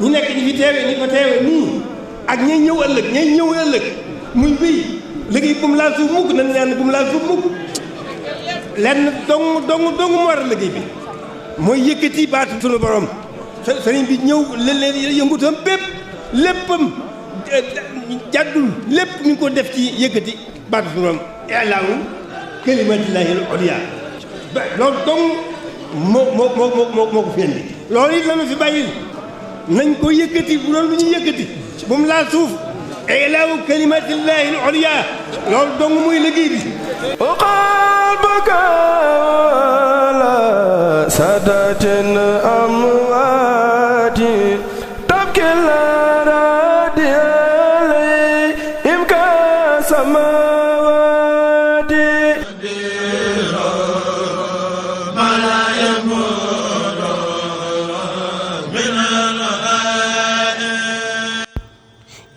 ñi nekk ñi fi teewee ñi ko teewee nii ak ñay ñëw ëllëg muy wéy liggéey bu mu laal suuf mukk nañ ñaan bu mu laal suuf mukk lenn dong mu war a liggéey bi mooy yëkkati baatu sunu borom sëriñ bi ñëw leen yëngutam bépp léppam jàddul lépp ñu ko def ci yëkkati baatu sunu borom i'laahu kalimatillahi al-ulya loolu dong moo ko fi indi loolu it lañu fi bàyyil nañ ko yëkkati bu doon lu ñu yëkkati bu mu laal suuf i'laahu kalimatillahi al-ulya loolu dong muy liggéey bi qalbaka la sadatin amwati tabki la radiyali imka samawati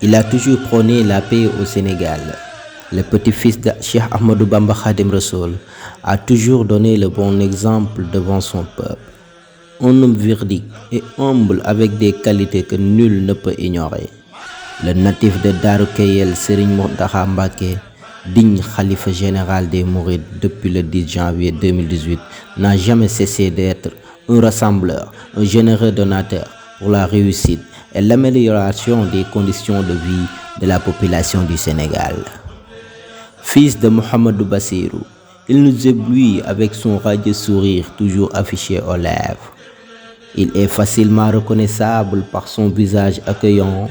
Il a toujours prôné la paix au Sénégal. Le petit-fils de Cheikh Ahmadou Bamba Khadim Rassoul a toujours donné le bon exemple devant son peuple. Un homme véridique et humble avec des qualités que nul ne peut ignorer. Le natif de Darou Kayel, Serigne Mountakha Mbacké, digne khalife général des Mourides depuis le 10 janvier 2018, n'a jamais cessé d'être un rassembleur, un généreux donateur pour la réussite et l'amélioration des conditions de vie de la population du Sénégal. Fils de Mohamedou Bassirou, il nous éblouit avec son radieux sourire toujours affiché aux lèvres. Il est facilement reconnaissable par son visage accueillant,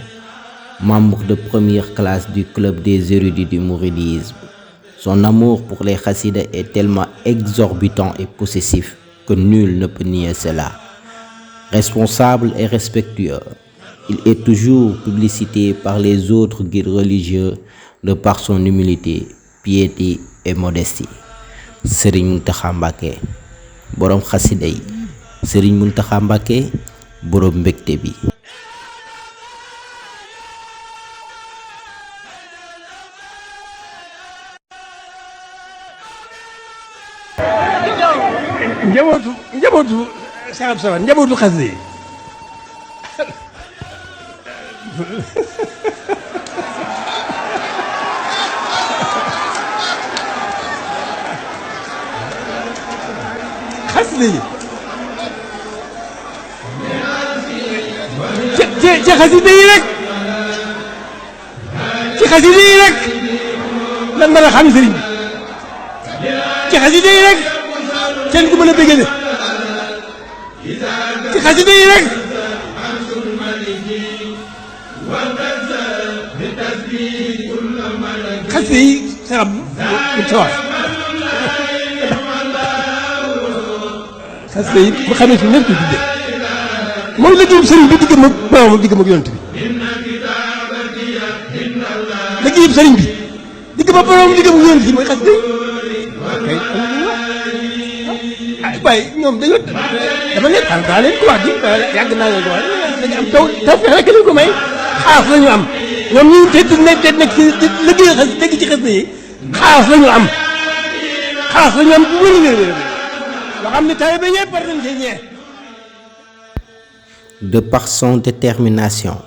membre de première classe du club des érudits du mouridisme. Son amour pour les khassidas est tellement exorbitant et possessif que nul ne peut nier cela. Responsable et respectueux, il est toujours publicité par les autres guides religieux de par son humilité, piété et modestie. Serigne Mountakha Mbacké borom xasida yi, Serigne Mountakha Mbacké borom mbégte bi. njabootu saxab sawa njabootu xasida yi xasida yi ci xasida yi rek ci xasida yi rek lan mën a xam sëriñ bi ci xasida yi rek kenn ku mën a bëggale ci xasida yi rek xasida yi saxab bu tawax xasida yi bu xamee fi nekk tudde mooy liggéeyu sëriñ bi diggam ak boromam diggam ak yonent bi liggéeyu sëriñ bi diggam ak boromam diggam ak yonent bi mooy xasida yi waaye ñoom dañoo dama ne daa leen ko wax di yàgg naa leen ko wax dañu am taw rek lañ ko may xaas la ñu am ñoom ñu te nekk ci liggéey xas dégg ci xas yi xaas la ñu am xaas la ñu am bu wér loo xam ne taw bi ñëpp war nañ cee ñeer. De par son détermination,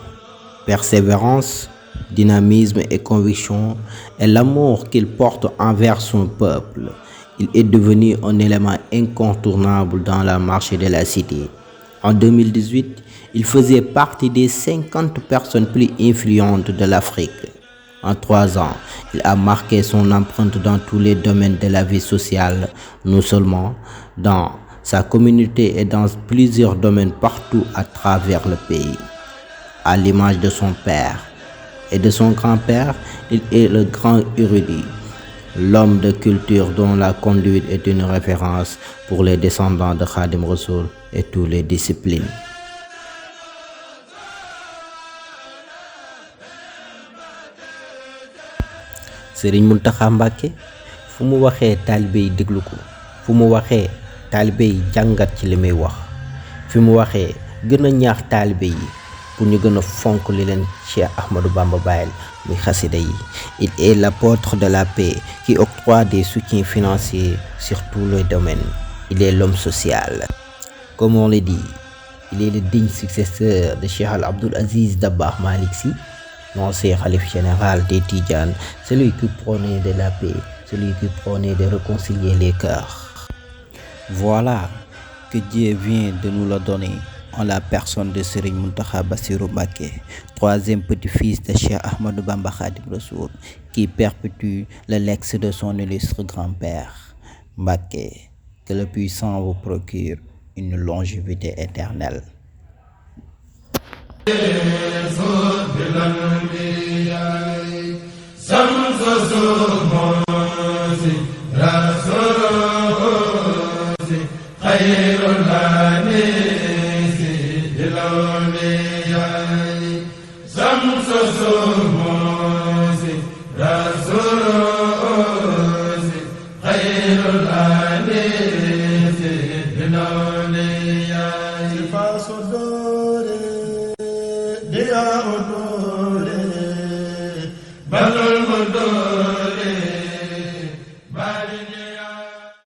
persévérance, dynamisme et conviction et l'amour qu'il porte envers son peuple, il est devenu un élément incontournable dans la marche de la cité. En 2018, il faisait partie des 50 personnes plus influentes de l'Afrique. En 3 ans, il a marqué son empreinte dans tous les domaines de la vie sociale, non seulement dans sa communauté et dans plusieurs domaines partout à travers le pays. À l'image de son père et de son grand-père, il est le grand érudit, l'homme de culture dont la conduite est une référence pour les descendants de Khadim Rassoul et toutes les disciplines. Serigne Mountakha Mbacké fu mu waxee taalibe yi déglu ko, fu mu waxee taalibe yi jàngat ci li muy wax, fi mu waxee gën a ñaax taalibe yi pour ñu gën a fonk li leen Cheikh Ahmadou Bamba bàyyil muy xasida yi. Il est l'apôtre de la paix qui octroie des soutiens financiers sur tous les domaines. Il est l'homme social. Comme on le dit, il est le digne successeur de Cheikh Al Abdoul Aziz Dabakh Malick Sy, l'ancien khalife général des Tidjanes, celui qui prônait de la paix, celui qui prônait de réconcilier les cœurs. Voilà que Dieu vient de nous le donner en la personne de Serigne Mountakha Bassirou Mbacké, troisième petit-fils de Cheikh Ahmadou Bamba Khadim Rassoul, qui perpétue le legs de son illustre grand-père Mbacké. Que le puissant vous procure une longévité éternelle. Bal